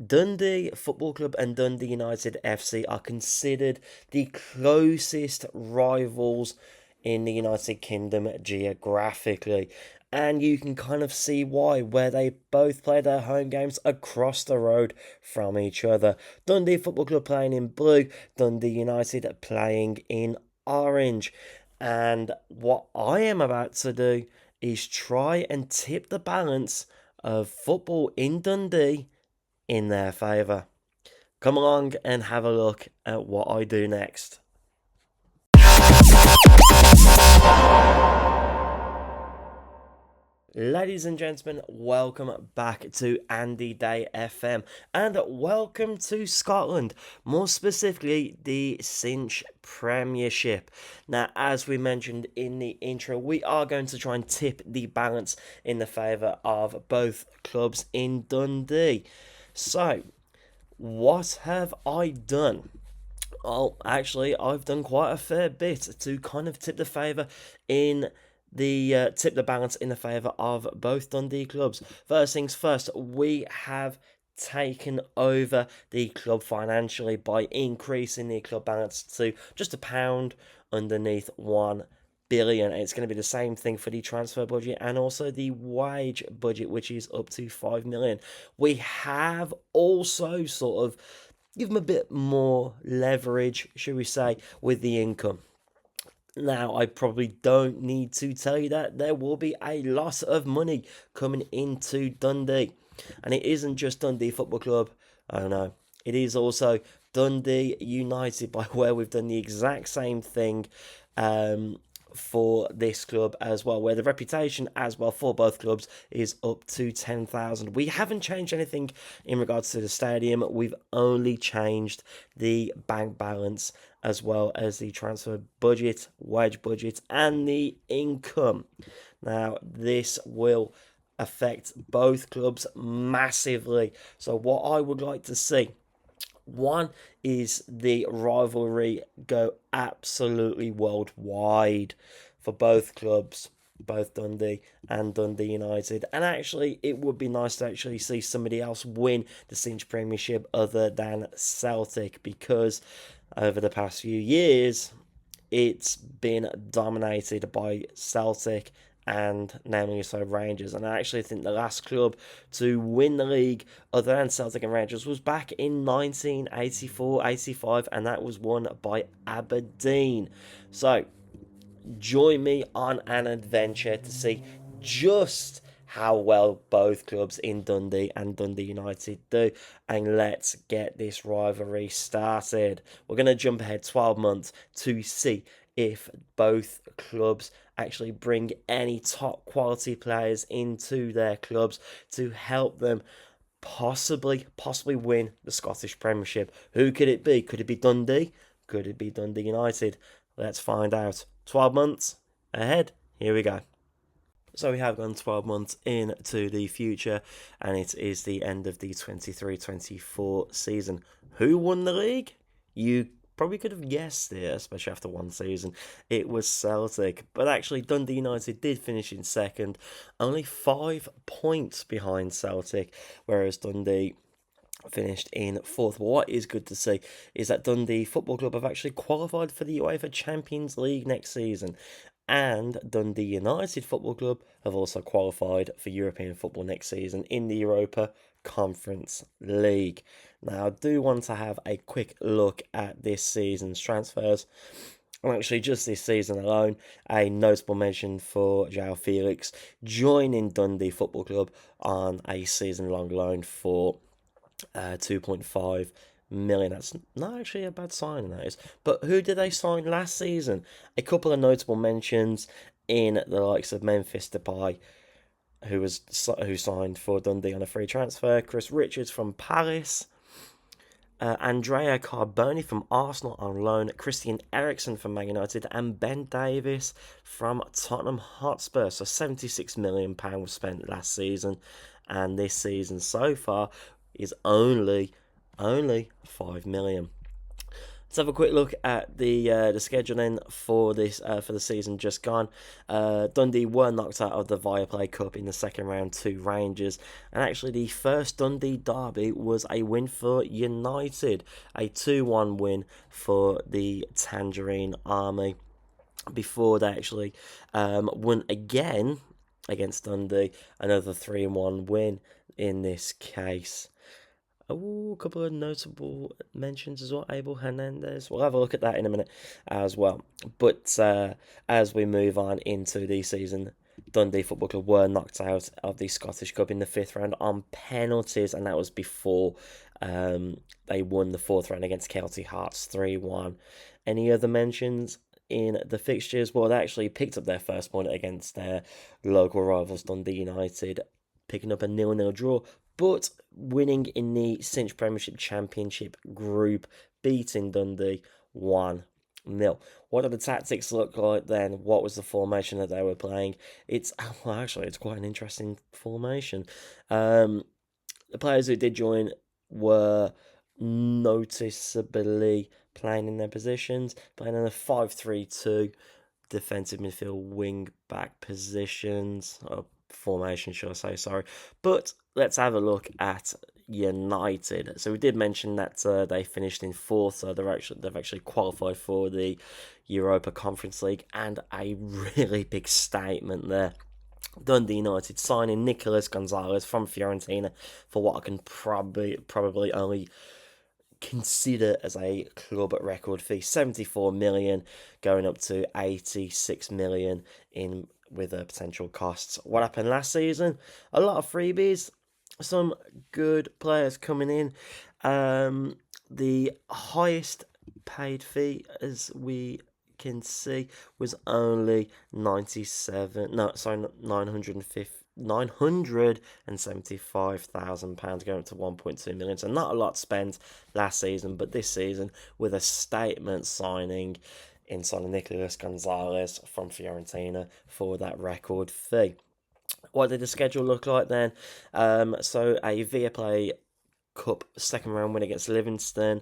Dundee Football Club and Dundee United FC are considered the closest rivals in the United Kingdom geographically. And you can kind of see why, where they both play their home games across the road from each other. Dundee Football Club playing in blue, Dundee United playing in orange. And what I am about to do is try and tip the balance of football in Dundee in their favour. Come along and have a look at what I do next. Ladies and gentlemen, welcome back to Andy Day FM and welcome to Scotland, more specifically the Cinch Premiership. Now, as we mentioned in the intro, we are going to try and tip the balance in the favour of both clubs in Dundee. So, what have I done? Well, actually, I've done quite a fair bit to kind of tip the favour in tip the balance in the favour of both Dundee clubs. First things first, we have taken over the club financially by increasing the club balance to just a pound underneath 1 billion. It's going to be the same thing for the transfer budget and also the wage budget, which is up to 5 million. We have also sort of give them a bit more leverage, should we say, with the income. Now, I probably don't need to tell you that there will be a lot of money coming into Dundee. And it isn't just Dundee Football Club. I don't know. It is also Dundee United, by where we've done the exact same thing for this club as well, where the reputation as well for both clubs is up to 10,000. We haven't changed anything in regards to the stadium. We've only changed the bank balance as well as the transfer budget, wage budget, and the income. Now, this will affect both clubs massively. So, what I would like to see, one is the rivalry go absolutely worldwide for both clubs, both Dundee and Dundee United. And actually, it would be nice to actually see somebody else win the Cinch Premiership other than Celtic, because over the past few years, it's been dominated by Celtic and namely so Rangers. And I actually think the last club to win the league other than Celtic and Rangers was back in 1984-85, and that was won by Aberdeen. So join me on an adventure to see just how well both clubs in Dundee and Dundee United do, and let's get this rivalry started. We're going to jump ahead 12 months to see if both clubs actually bring any top quality players into their clubs to help them possibly win the Scottish Premiership. Who could it be? Could it be Dundee? Could it be Dundee United? Let's find out. 12 months ahead. Here we go. So we have gone 12 months into the future, and it is the end of the 23-24 season. Who won the league? You probably could have guessed it, especially after one season. It was Celtic. But actually, Dundee United did finish in second, only 5 points behind Celtic, whereas Dundee finished in fourth. What is good to see is that Dundee Football Club have actually qualified for the UEFA Champions League next season, and Dundee United Football Club have also qualified for European football next season in the Europa Conference League. Now, I do want to have a quick look at this season's transfers. And actually, just this season alone, a notable mention for João Felix joining Dundee Football Club on a season-long loan for 2.5 million. That's not actually a bad signing, that is. But who did they sign last season? A couple of notable mentions in the likes of Memphis Depay, who signed for Dundee on a free transfer. Chris Richards from Paris. Andrea Carboni from Arsenal on loan, Christian Eriksen from Man United, and Ben Davies from Tottenham Hotspur. So £76 million was spent last season, and this season so far is only 5 million. Let's have a quick look at the schedule then for this for the season just gone. Dundee were knocked out of the Viaplay Cup in the second round to Rangers, and actually the first Dundee derby was a win for United, a 2-1 win for the Tangerine Army before they actually won again against Dundee, another 3-1 win in this case. Oh, a couple of notable mentions as well. Abel Hernandez. We'll have a look at that in a minute as well. But as we move on into the season, Dundee Football Club were knocked out of the Scottish Cup in the fifth round on penalties, and that was before they won the fourth round against Celtic Hearts 3-1. Any other mentions in the fixtures? Well, they actually picked up their first point against their local rivals, Dundee United, picking up a 0-0 draw, but winning in the Cinch Premiership Championship group, beating Dundee 1-0. What did the tactics look like then? What was the formation that they were playing? It's quite an interesting formation. The players who did join were noticeably playing in their positions, playing in a 5-3-2, defensive midfield wing back positions, formation, should I say, sorry. But let's have a look at United. So we did mention that they finished in fourth, so they've actually qualified for the Europa Conference League, and a really big statement there. Dundee United signing Nicolas Gonzalez from Fiorentina for what I can probably only consider as a club record fee, 74 million going up to 86 million in with potential costs. What happened last season? A lot of freebies, some good players coming in. The highest paid fee, as we can see, was only 975,000 pounds, going up to 1.2 million. So not a lot spent last season, but this season with a statement signing in signing Nicolas Gonzalez from Fiorentina for that record fee. What did the schedule look like then? So a Viaplay Cup second round win against Livingston,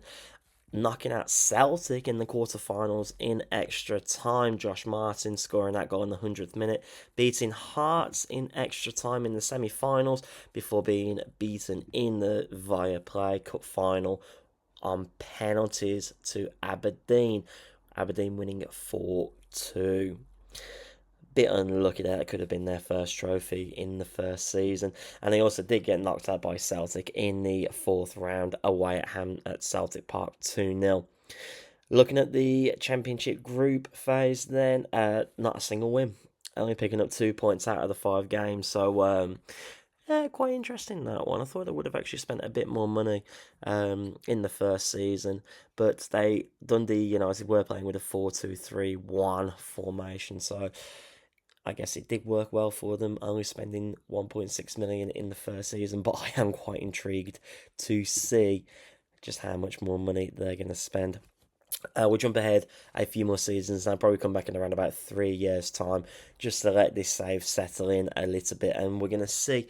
knocking out Celtic in the quarterfinals in extra time. Josh Martin scoring that goal in the 100th minute, beating Hearts in extra time in the semi-finals before being beaten in the Viaplay Cup final on penalties to Aberdeen. Aberdeen winning 4-2. Bit unlucky there. It could have been their first trophy in the first season. And they also did get knocked out by Celtic in the fourth round away at Celtic Park 2-0. Looking at the championship group phase then, not a single win. Only picking up 2 points out of the 5 games. So, quite interesting, that one. I thought they would have actually spent a bit more money in the first season, but Dundee United were playing with a 4-2-3-1 formation, so I guess it did work well for them, only spending 1.6 million in the first season, but I am quite intrigued to see just how much more money they're going to spend. We'll jump ahead a few more seasons and I'll probably come back in around about 3 years' time just to let this save settle in a little bit, and we're going to see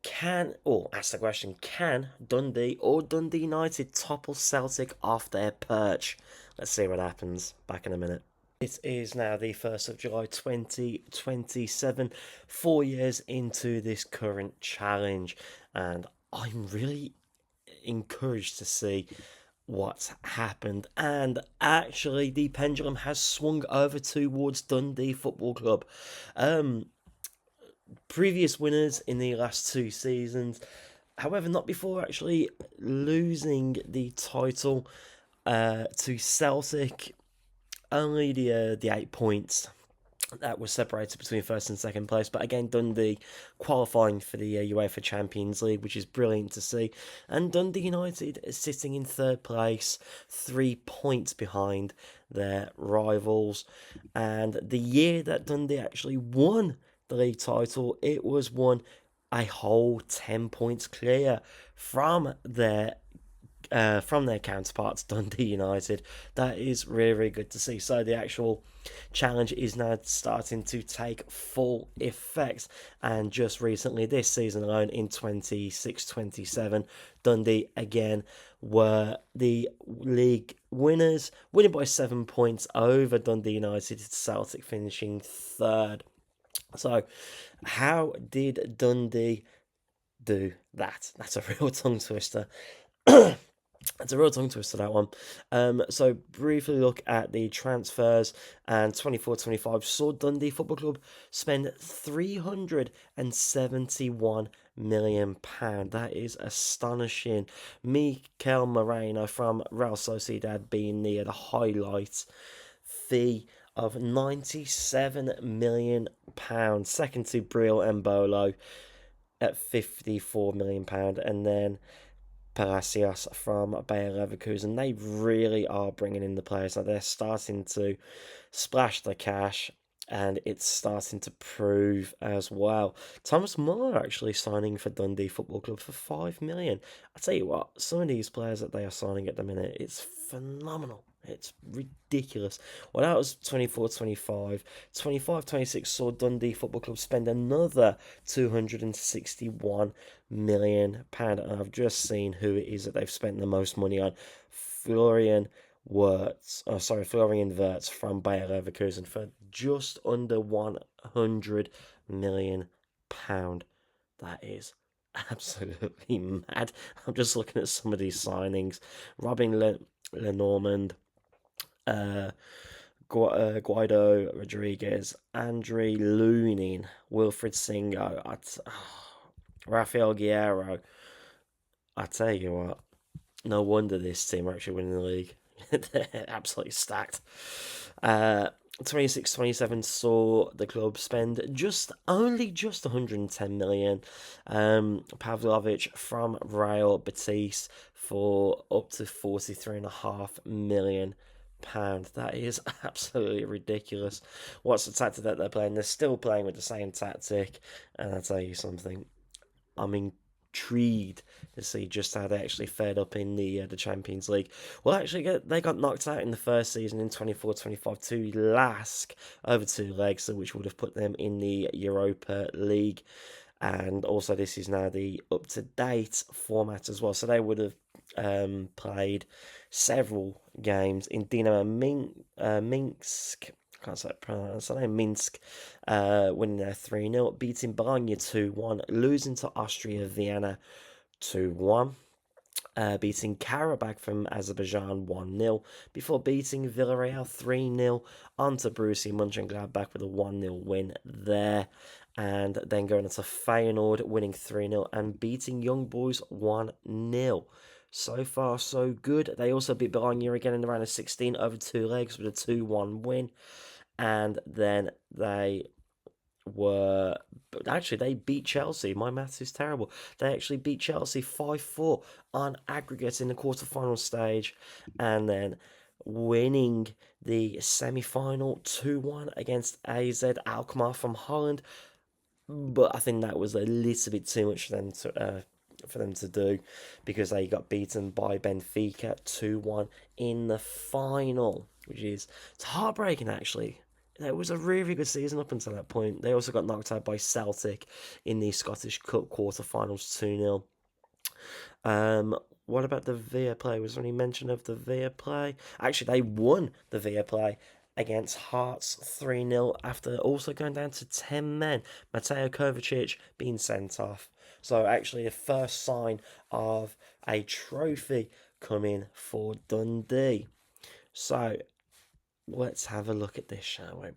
ask the question, can Dundee or Dundee United topple Celtic off their perch? Let's see what happens. Back in a minute. It is now the 1st of July 2027, 4 years into this current challenge, and I'm really encouraged to see what's happened. And actually, the pendulum has swung over towards Dundee Football Club. Previous winners in the last 2 seasons, however, not before actually losing the title to Celtic. Only the 8 points that was separated between first and second place. But again, Dundee qualifying for the UEFA Champions League, which is brilliant to see. And Dundee United is sitting in third place, 3 points behind their rivals. And the year that Dundee actually won the league title, it was won a whole 10 points clear from their from their counterparts, Dundee United. That is really, really good to see. So the actual challenge is now starting to take full effect. And just recently, this season alone, in 26-27, Dundee again were the league winners, winning by 7 points over Dundee United, Celtic finishing third. So, how did Dundee do that? That's a real tongue twister. It's a real tongue twister, that one. So briefly look at the transfers, and 24-25 saw Dundee Football Club spend £371 million. That is astonishing. Mikel Moreno from Real Sociedad being the highlight. Fee of £97 million, second to Brill Embolo at £54 million, and then Palacios from Bayer Leverkusen. They really are bringing in the players. Like, they're starting to splash the cash, and it's starting to prove as well. Thomas Muller actually signing for Dundee Football Club for $5 million. I tell you what, some of these players that they are signing at the minute, it's phenomenal. It's ridiculous. Well, that was 24-25. 25-26 saw Dundee Football Club spend another £261 million. And I've just seen who it is that they've spent the most money on. Florian Wirtz from Bayer Leverkusen for just under £100 million. That is absolutely mad. I'm just looking at some of these signings. Robin Lenormand, Guido Rodriguez, Andre Lunin, Wilfred Singo, Rafael Guerrero. I tell you what, no wonder this team are actually winning the league. They're absolutely stacked. 26-27 saw the club spend just 110 million. Pavlovic from Real Betis for up to 43.5 million pound. That is absolutely ridiculous. What's the tactic that they're playing? They're still playing with the same tactic, and I'll tell you something, I'm intrigued to see just how they actually fared up in the Champions League. Well, actually, they got knocked out in the first season in 24-25 to Lask over 2 legs, which would have put them in the Europa League. And also, this is now the up-to-date format as well. So they would have played several games in Dinamo Minsk. I can't pronounce the name. Minsk, winning there 3-0, beating Bologna 2-1, losing to Austria Vienna 2-1. Beating Karabakh from Azerbaijan 1-0, before beating Villarreal 3-0, onto Borussia Mönchengladbach with a 1-0 win there, and then going on to Feyenoord, winning 3-0 and beating Young Boys 1-0. So far, so good. They also beat Bologna again in the round of 16 over 2 legs with a 2-1 win, and then they they beat Chelsea. My maths is terrible. They actually beat Chelsea 5-4 on aggregate in the quarterfinal stage, and then winning the semi-final 2-1 against AZ Alkmaar from Holland. But I think that was a little bit too much for them to do, because they got beaten by Benfica 2-1 in the final, which is, it's heartbreaking actually. It was a really good season up until that point. They also got knocked out by Celtic in the Scottish Cup quarterfinals 2-0. What about the Via Play? Was there any mention of the Via Play? Actually, they won the Via Play against Hearts 3-0 after also going down to 10 men. Mateo Kovacic being sent off. So actually the first sign of a trophy coming for Dundee. So let's have a look at this, shall we?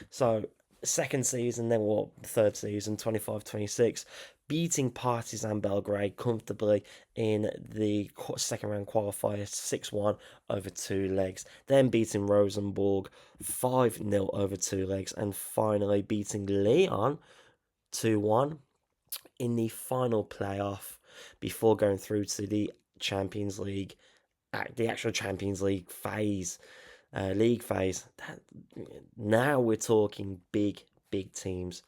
So, second season, then third season, 25-26, beating Partizan Belgrade comfortably in the second round qualifier 6-1 over 2 legs, then beating Rosenborg 5-0 over 2 legs, and finally beating Lyon 2-1 in the final playoff before going through to the Champions League, the actual Champions League phase. League phase. Now we're talking big teams.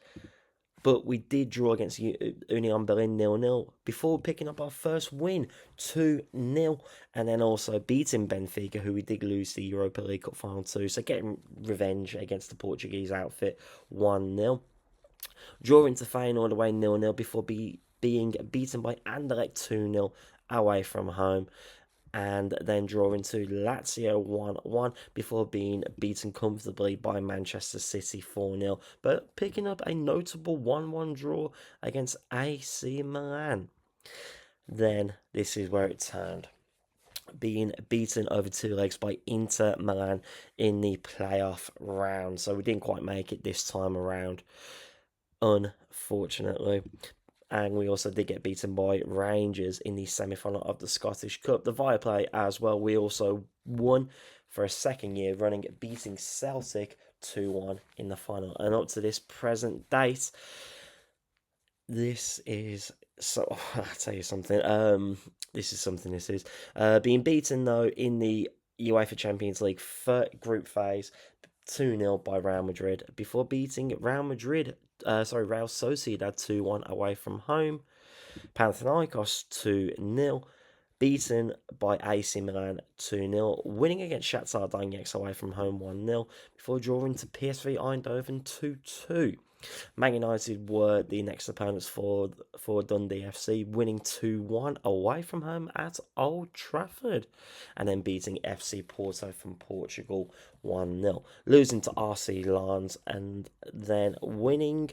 But we did draw against Union Berlin 0-0 before picking up our first win 2-0, and then also beating Benfica, who we did lose the Europa League Cup final to. So getting revenge against the Portuguese outfit 1-0. Drawing to Feyenoord away 0-0 before being beaten by Anderlecht 2-0 away from home, and then drawing to Lazio 1-1 before being beaten comfortably by Manchester City 4-0, but picking up a notable 1-1 draw against AC Milan. Then this is where it turned, being beaten over 2 legs by Inter Milan in the playoff round. So we didn't quite make it this time around, unfortunately. And we also did get beaten by Rangers in the semi-final of the Scottish Cup. The Viaplay as well, we also won for a second year running, beating Celtic 2-1 in the final. And up to this present date, this is... So, I'll tell you something. This is. Being beaten, though, in the UEFA Champions League group phase 2-0 by Real Madrid before beating Real Sociedad 2-1 away from home. Panathinaikos 2-0, beaten by AC Milan 2-0, winning against Shakhtar Donetsk away from home 1-0 before drawing to PSV Eindhoven 2-2. Man United were the next opponents for Dundee FC, winning 2-1 away from home at Old Trafford, and then beating FC Porto from Portugal 1-0, losing to RC Lens, and then winning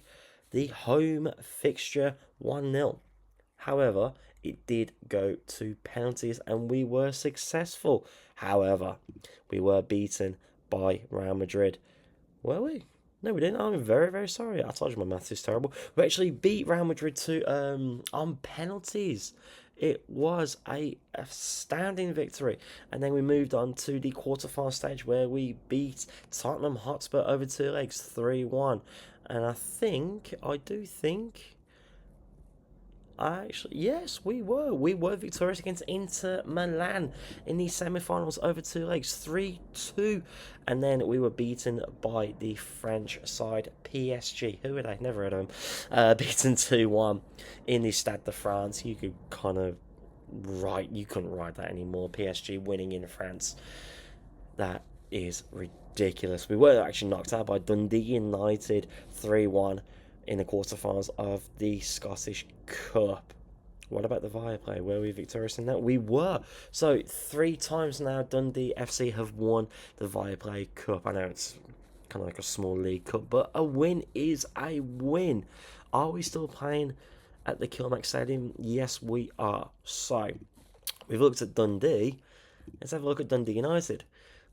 the home fixture 1-0. However, it did go to penalties and we were successful. However, we were beaten by Real Madrid. Were we? No, we didn't. I'm very, very sorry. I told you my maths is terrible. We actually beat Real Madrid on penalties. It was a astounding victory. And then we moved on to the quarterfinal stage where we beat Tottenham Hotspur over 2 legs 3-1. And I do think... Actually, yes, we were. We were victorious against Inter Milan in the semi-finals over 2 legs, 3-2. And then we were beaten by the French side, PSG. Who are they? Never heard of them. Beaten 2-1 in the Stade de France. You could kind of you couldn't write that anymore. PSG winning in France. That is ridiculous. We were actually knocked out by Dundee United 3-1 in the quarterfinals of the Scottish Cup. What about the Viaplay? Were we victorious in that? We were. So 3 times now Dundee FC have won the Viaplay Cup. I know it's kind of like a small league cup, but a win is a win. Are we still playing at the Kilmac Stadium? Yes, we are. So we've looked at Dundee. Let's have a look at Dundee United.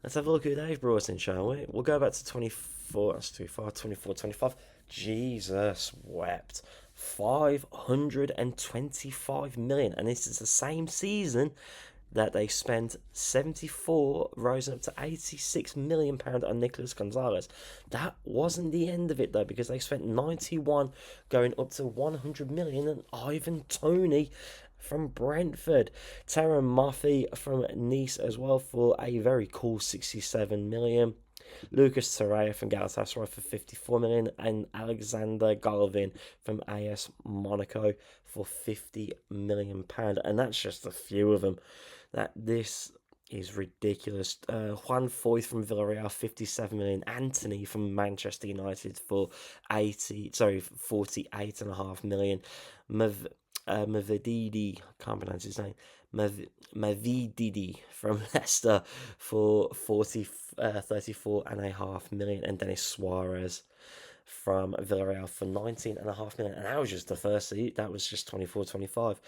Let's have a look at who they've brought in, shall we? We'll go back to 24. That's too far. 24, 25. Jesus wept. 525 million. And this is the same season that they spent 74, rising up to 86 million pound on Nicolas Gonzalez. That wasn't the end of it though, because they spent 91 going up to 100 million on Ivan Toney from Brentford, Taron Murphy from Nice as well for a very cool 67 million. Lucas Torreira from Galatasaray for 54 million, and Alexander Golovin from AS Monaco for 50 million pound. And that's just a few of them. This is ridiculous. Juan Foyth from Villarreal, 57 million. Anthony from Manchester United for 48.5 million. Mavididi, can't pronounce his name. Mavididi from Leicester for 34.5 million, and Denis Suarez from Villarreal for 19.5 million. And that was just the first seat. That was just 24-25.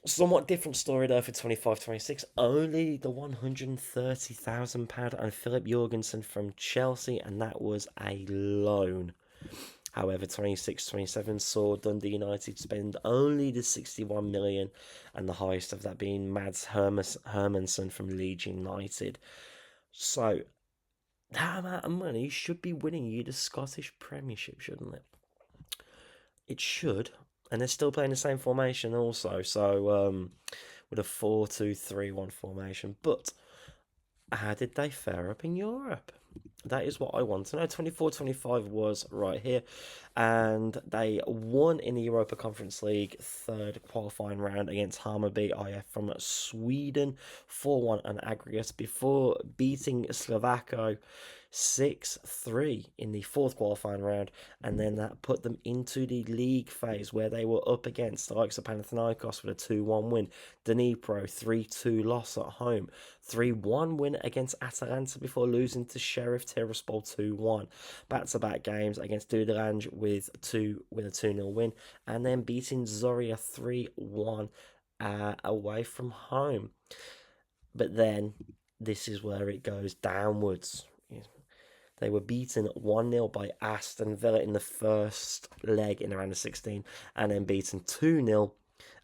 Somewhat different story though for 25-26. Only the £130,000 on Philip Jorgensen from Chelsea, and that was a loan. However, 26-27 saw Dundee United spend only the 61 million, and the highest of that being Mads Hermansson from Leeds United. So, that amount of money should be winning you the Scottish Premiership, shouldn't it? It should, and they're still playing the same formation also, so with a 4-2-3-1 formation. But How did they fare up in Europe? That is what I want to know. 24-25 was right here, and they won in the Europa Conference League third qualifying round against Hammarby IF from Sweden 4-1 on aggregate before beating Slovako 6-3 in the fourth qualifying round, and then that put them into the league phase where they were up against the likes of Panathinaikos with a 2-1 win, Dnipro 3-2 loss at home, 3-1 win against Atalanta before losing to Sheriff Tiraspol 2-1. Back-to-back games against Dudelange with a 2-0 win, and then beating Zoria 3-1 away from home. But then this is where it goes downwards. They were beaten 1-0 by Aston Villa in the first leg in the round of 16, and then beaten 2-0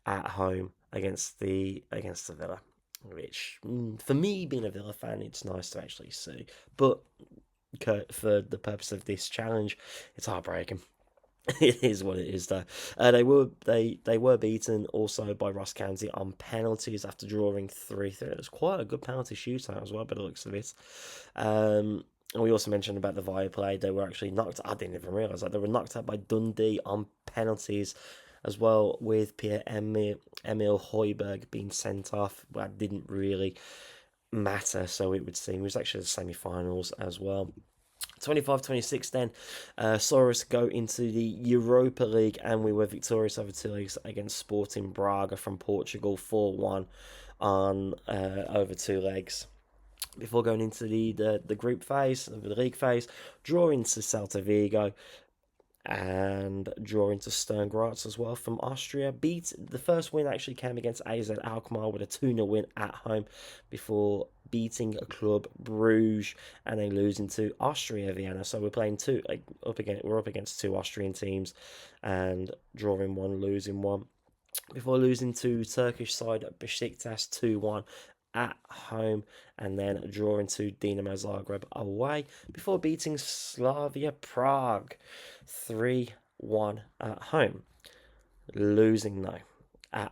at home against the Villa. Which, for me, being a Villa fan, it's nice to actually see. But for the purpose of this challenge, it's heartbreaking. It is what it is, though. They were beaten also by Ross County on penalties after drawing 3-3. It was quite a good penalty shootout as well, by the looks of it. And we also mentioned about the Viaplay. They were actually knocked. I didn't even realise that they were knocked out by Dundee on penalties as well, with Pierre-Emile Højbjerg being sent off. That didn't really matter, so it would seem. It was actually the semi-finals as well. 25-26 then, saw us go into the Europa League, and we were victorious over 2 legs against Sporting Braga from Portugal, 4-1 on over 2 legs. Before going into the group phase, the league phase, drawing to Celta Vigo, and drawing to Stern Graz as well from Austria. The first win actually came against AZ Alkmaar with a 2-0 win at home before beating Club Bruges and then losing to Austria Vienna. So we're playing we're up against 2 Austrian teams and drawing 1, losing 1. Before losing to Turkish side Besiktas 2-1 at home, and then drawing to Dinamo Zagreb away before beating Slavia Prague 3-1 at home, losing though at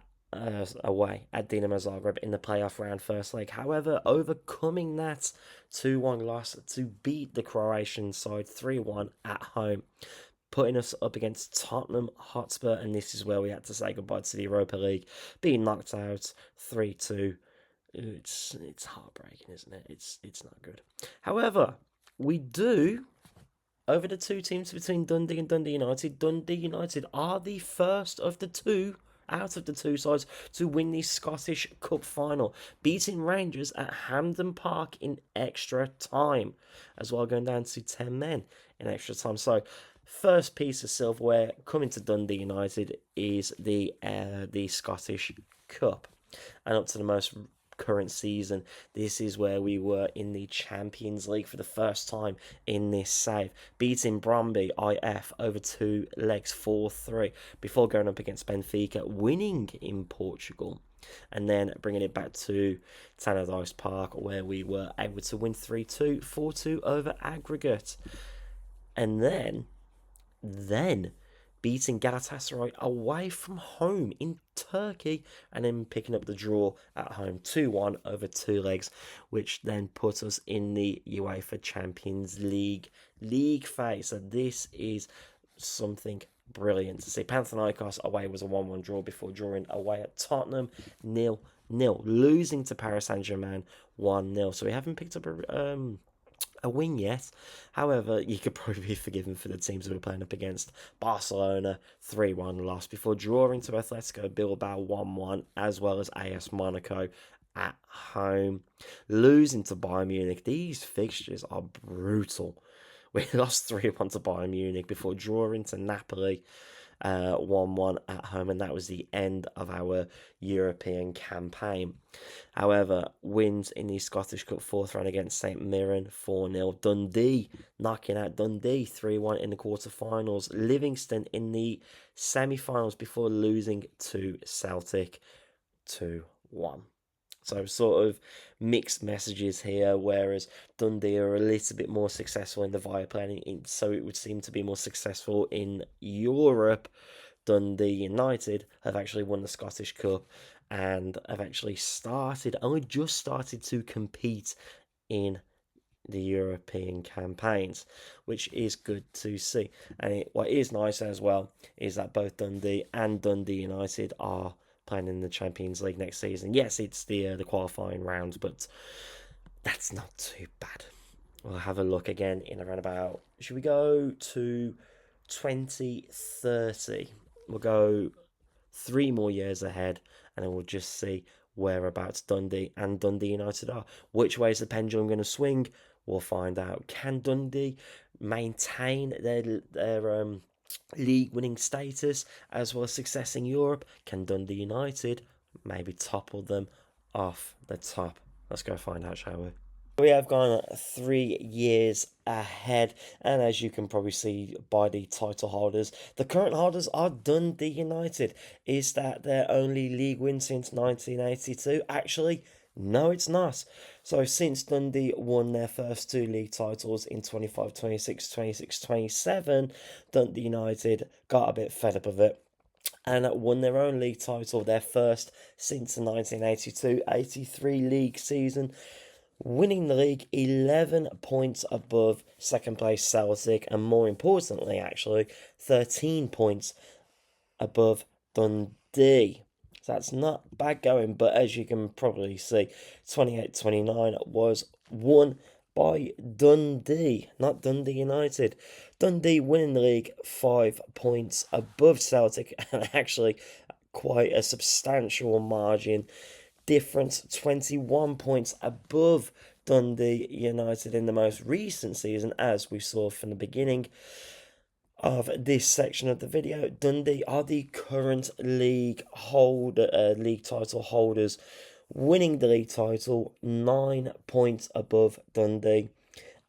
away at Dinamo Zagreb in the playoff round first leg. However, overcoming that 2-1 loss to beat the Croatian side 3-1 at home, putting us up against Tottenham Hotspur, and this is where we had to say goodbye to the Europa League, being knocked out 3-2. It's heartbreaking, isn't it? It's not good. However, we do, over the 2 teams between Dundee and Dundee United are the first of the 2 out of the 2 sides to win the Scottish Cup final, beating Rangers at Hampden Park in extra time, as well, going down to 10 men in extra time. So, first piece of silverware coming to Dundee United is the Scottish Cup, and up to the most current season, this is where we were in the Champions League for the first time in this save, beating Bromby IF over 2 legs 4-3 before going up against Benfica, winning in Portugal, and then bringing it back to Tannadice Park where we were able to win 3-2, 4-2 over aggregate, and then beating Galatasaray away from home in Turkey, and then picking up the draw at home 2-1 over 2 legs, which then put us in the UEFA Champions League phase. So this is something brilliant to see. Panathinaikos away was a 1-1 draw before drawing away at Tottenham 0-0, losing to Paris Saint-Germain 1-0. So we haven't picked up a win yet. However, you could probably be forgiven for the teams that we're playing up against. Barcelona 3-1 loss before drawing to Atletico Bilbao 1-1, as well as AS Monaco at home, losing to Bayern Munich. These fixtures are brutal. We lost 3-1 to Bayern Munich before drawing to Napoli 1-1 at home, and that was the end of our European campaign. However, wins in the Scottish Cup 4th round against St Mirren 4-0, Dundee knocking out Dundee 3-1 in the quarterfinals, Livingston in the semi-finals before losing to Celtic 2-1. So sort of mixed messages here, whereas Dundee are a little bit more successful in the Viaplay, so it would seem to be more successful in Europe. Dundee United have actually won the Scottish Cup and have actually only just started to compete in the European campaigns, which is good to see. And what is nice as well is that both Dundee and Dundee United are playing in the Champions League next season. Yes, it's the qualifying round, but that's not too bad. We'll have a look again in around about. Should we go to 2030? We'll go 3 more years ahead, and then we'll just see whereabouts Dundee and Dundee United are. Which way is the pendulum going to swing? We'll find out. Can Dundee maintain their league winning status as well as success in Europe? Can Dundee United maybe topple them off the top? Let's go find out, shall we? We have gone 3 years ahead, and as you can probably see by the title holders, the current holders are Dundee United. Is that their only league win since 1982? Actually, no, it's not. So, since Dundee won their first 2 league titles in 25 26, 26 27, Dundee United got a bit fed up of it and won their own league title, their first since the 1982-83 league season, winning the league 11 points above second place Celtic, and more importantly, actually, 13 points above Dundee. So that's not bad going, but as you can probably see, 28-29 was won by Dundee, not Dundee United. Dundee winning the league 5 points above Celtic, and actually quite a substantial margin difference, 21 points above Dundee United in the most recent season. As we saw from the beginning of this section of the video, Dundee are the current league title holders, winning the league title 9 points above Dundee,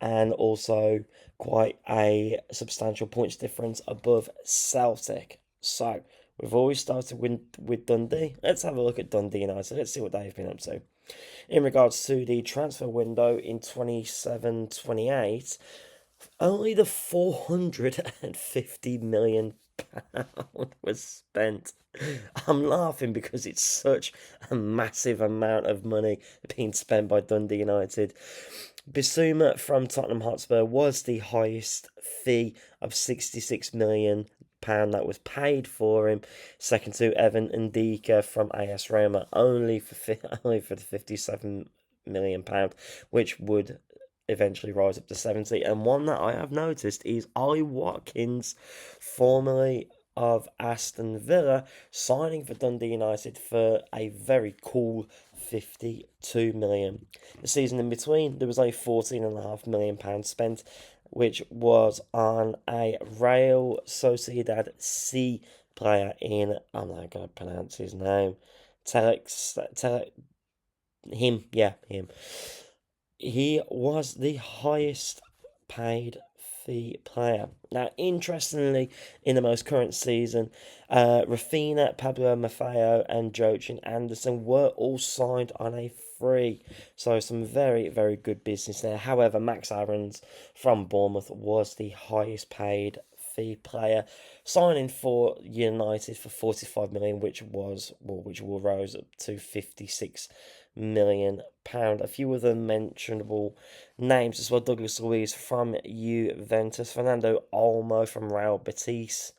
and also quite a substantial points difference above Celtic. So we've always started with Dundee. Let's have a look at Dundee United. Let's see what they've been up to. In regards to the transfer window in 27-28, only the £450 million was spent. I'm laughing because it's such a massive amount of money being spent by Dundee United. Bissouma from Tottenham Hotspur was the highest fee of £66 million that was paid for him. Second to Evan Ndika from AS Roma, only for the £57 million, which would eventually rise up to 70. And one that I have noticed is Ollie Watkins, formerly of Aston Villa, signing for Dundee United for a very cool £52 million. The season in between, there was only £14.5 million spent, which was on a Real Sociedad C player in, I'm not going to pronounce his name, him. He was the highest paid fee player. Now, interestingly, in the most current season, Rafinha, Pablo Maffeo, and Joachim Anderson were all signed on a free. So some very, very good business there. However, Max Aarons from Bournemouth was the highest paid fee player, signing for United for 45 million, which will rise up to 56 million pound. A few of the mentionable names as well: Douglas Luiz from Juventus, Fernando Olmo from Real Betis,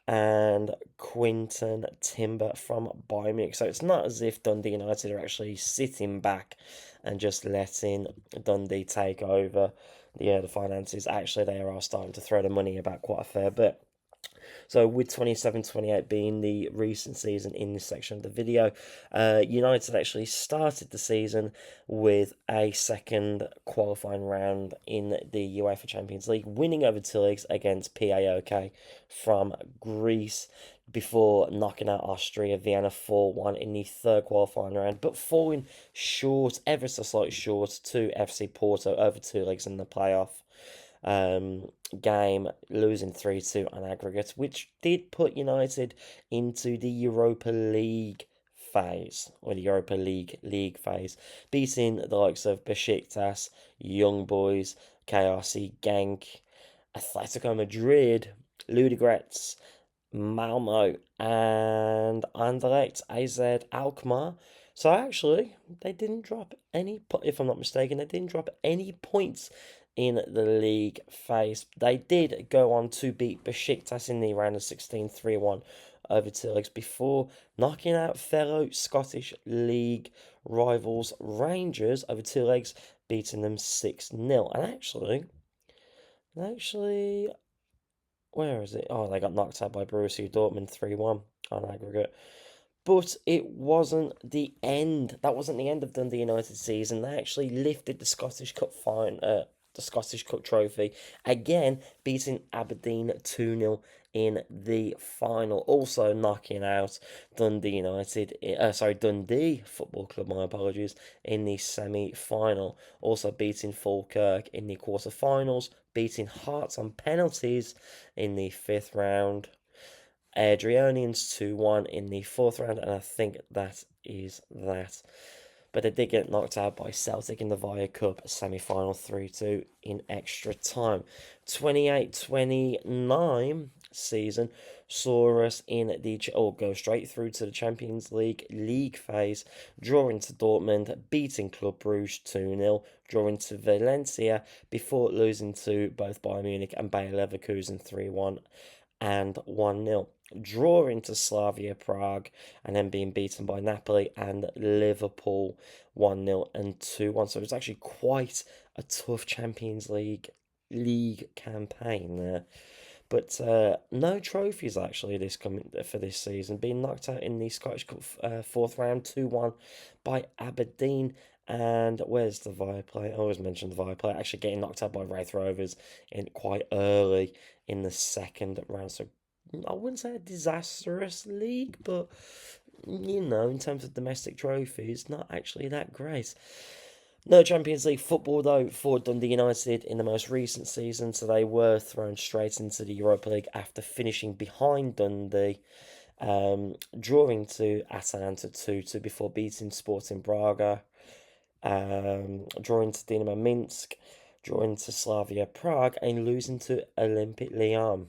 and Quinton Timber from Bayern Munich. So it's not as if Dundee United are actually sitting back and just letting Dundee take over the finances. Actually, they are starting to throw the money about quite a fair bit. So with 27-28 being the recent season in this section of the video, United actually started the season with a second qualifying round in the UEFA Champions League, winning over 2 legs against PAOK from Greece before knocking out Austria Vienna 4-1 in the third qualifying round, but falling short, ever so slightly short, to FC Porto over 2 legs in the playoff game, losing 3-2 on aggregate, which did put United into the Europa League phase, or the Europa League phase, beating the likes of Besiktas, Young Boys, KRC Genk, Atletico Madrid, Ludogorets, Malmo, and Anderlecht AZ Alkmaar So actually, they didn't drop any, if I'm not mistaken, they didn't drop any points in the league phase. They did go on to beat Besiktas in the round of 16 3-1 over two legs before knocking out fellow Scottish League rivals Rangers over two legs, beating them 6-0. And actually, where is it? Oh, they got knocked out by Borussia Dortmund 3-1 on aggregate. But it wasn't the end. That wasn't the end of Dundee United's season. They actually lifted the the Scottish Cup trophy again, beating Aberdeen 2-0 in the final. Also knocking out Dundee Football Club, my apologies, in the semi-final. Also beating Falkirk in the quarter-finals, beating Hearts on penalties in the fifth round. Adrianians 2-1 in the fourth round, and I think that is that. But they did get knocked out by Celtic in the Via Cup semi final 3-2 in extra time. 28-29 season saw us go straight through to the Champions League phase, drawing to Dortmund, beating Club Brugge 2-0, drawing to Valencia before losing to both Bayern Munich and Bayer Leverkusen 3-1 and 1-0, drawing to Slavia Prague, and then being beaten by Napoli and Liverpool 1-0 and 2-1. So it was actually quite a tough Champions League campaign there. But no trophies actually this coming for this season. Being knocked out in the Scottish Cup fourth round 2-1 by Aberdeen. And where's the Viaplay? I always mention the Viaplay. Actually getting knocked out by Wraith Rovers in quite early in the second round. So I wouldn't say a disastrous league, but in terms of domestic trophies, not actually that great. No Champions League football, though, for Dundee United in the most recent season, so they were thrown straight into the Europa League after finishing behind Dundee, drawing to Atalanta 2-2 before beating Sporting Braga, drawing to Dinamo Minsk, drawing to Slavia Prague, and losing to Olympic Lyon.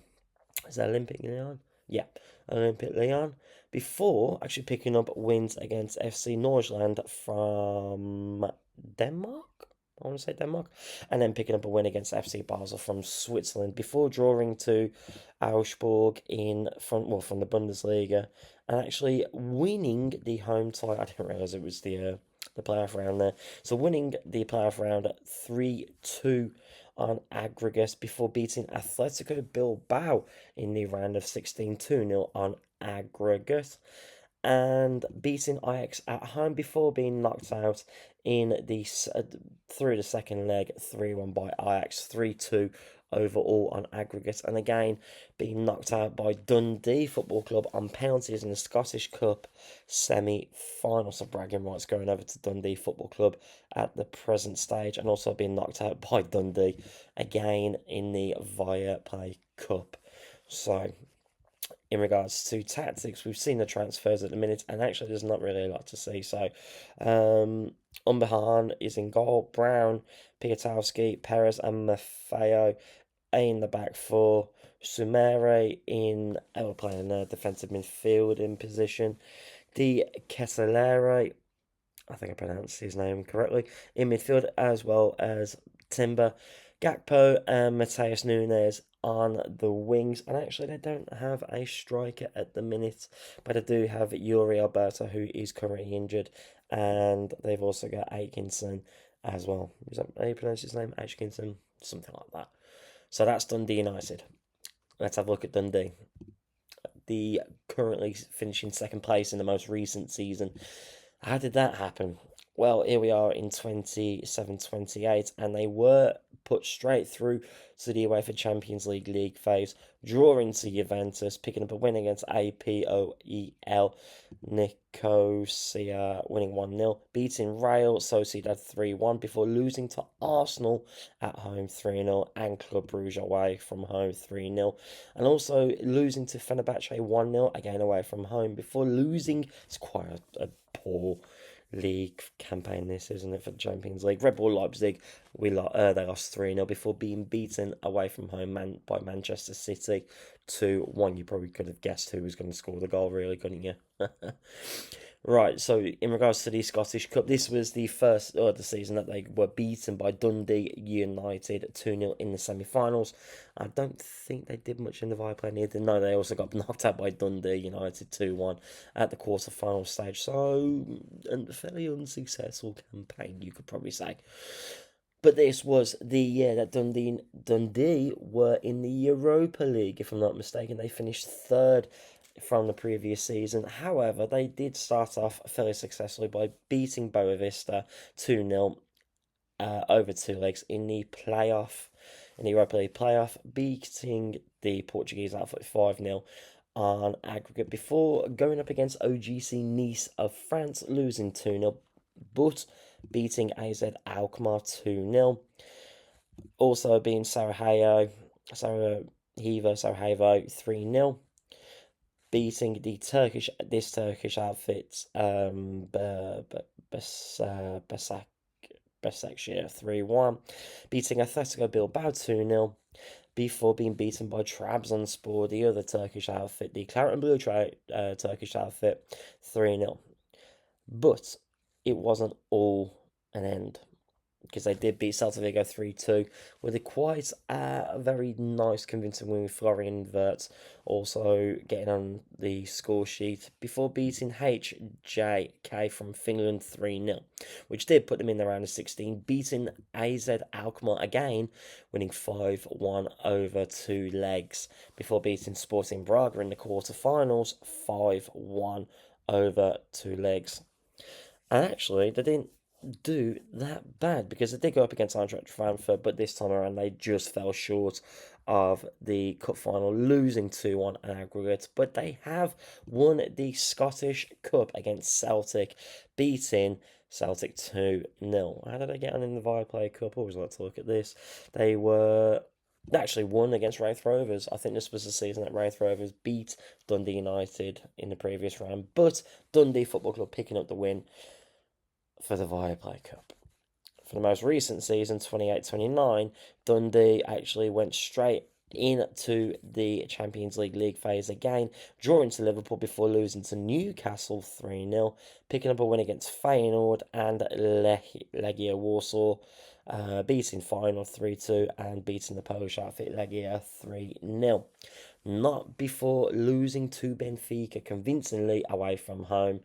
Is that Olympic Lyon? Yeah, Olympic Lyon. Before actually picking up wins against FC Nordsjælland from Denmark. I want to say Denmark. And then picking up a win against FC Basel from Switzerland before drawing to Augsburg from the Bundesliga and actually winning the home tie. I didn't realise it was the playoff round there. So winning the playoff round 3-2 on aggregate before beating Atletico Bilbao in the round of 16 2-0 on aggregate and beating Ajax at home before being knocked out in through the second leg 3-1 by Ajax 3-2 overall on aggregate, and again being knocked out by Dundee Football Club on penalties in the Scottish Cup semi-final. So bragging rights going over to Dundee Football Club at the present stage, and also being knocked out by Dundee again in the Viaplay Cup. So in regards to tactics, we've seen the transfers at the minute, and actually there's not really a lot to see. So Umberhan is in goal, Brown, Piatowski, Perez and Maffeo in the back four, Sumere playing a defensive midfield in position, De Ketelere, I think I pronounced his name correctly, in midfield, as well as Timber, Gakpo and Mateus Nunes on the wings. And actually they don't have a striker at the minute, but I do have Yuri Alberto, who is currently injured, and they've also got Atkinson as well. Is that how you pronounce his name? Atkinson? Something like that. So that's Dundee United. Let's have a look at Dundee. The currently finishing second place in the most recent season. How did that happen? Well, here we are in 27-28, and they were put straight through to the UEFA Champions League phase, drawing to Juventus, picking up a win against APOEL Nicosia, winning 1-0, beating Real Sociedad 3-1 before losing to Arsenal at home 3-0 and Club Brugge away from home 3-0, and also losing to Fenerbahce 1-0 again away from home before losing. It's quite a poor league campaign this, isn't it, for the Champions League? Red Bull Leipzig They lost 3-0 before being beaten away from home by Manchester City 2-1. You probably could have guessed who was going to score the goal, really, couldn't you? Right, so in regards to the Scottish Cup, this was the first of the season that they were beaten by Dundee United 2-0 in the semi-finals. I don't think they did much in the Viaplay neither. No, they also got knocked out by Dundee United 2-1 at the quarter-final stage. So, a fairly unsuccessful campaign, you could probably say. But this was the year that Dundee were in the Europa League, if I'm not mistaken. They finished third from the previous season. However, they did start off fairly successfully by beating Boavista 2-0 over 2 legs in the Europa League playoff, beating the Portuguese outfit 5-0 on aggregate before going up against OGC Nice of France, losing 2-0, but beating AZ Alkmaar 2-0. Also being Sarajevo 3-0, beating this Turkish outfit, Besiktas 3-1, beating Atletico Bilbao 2-0, before being beaten by Trabzonspor, the other Turkish outfit, the claret and blue Turkish outfit, 3-0. But it wasn't all an end, because they did beat Celta Vigo 3-2 with a quite very nice convincing win with Florian Wirtz also getting on the score sheet before beating HJK from Finland 3-0, which did put them in the round of 16, beating AZ Alkmaar again, winning 5-1 over 2 legs before beating Sporting Braga in the quarterfinals 5-1 over 2 legs. And actually, they didn't do that bad, because they did go up against Eintracht Frankfurt, but this time around they just fell short of the cup final, losing 2-1 in aggregate. But they have won the Scottish Cup against Celtic, beating Celtic 2-0. How did they get on in the Viaplay Cup? I always like to look at this. They actually won against Wraith Rovers. I think this was the season that Wraith Rovers beat Dundee United in the previous round, but Dundee Football Club picking up the win for the Viaplay Cup. For the most recent season, 28-29, Dundee actually went straight into the Champions League phase again, drawing to Liverpool before losing to Newcastle 3-0, picking up a win against Feyenoord and Legia Warsaw, beating Feyenoord 3-2 and beating the Polish outfit Legia 3-0. Not before losing to Benfica convincingly away from home,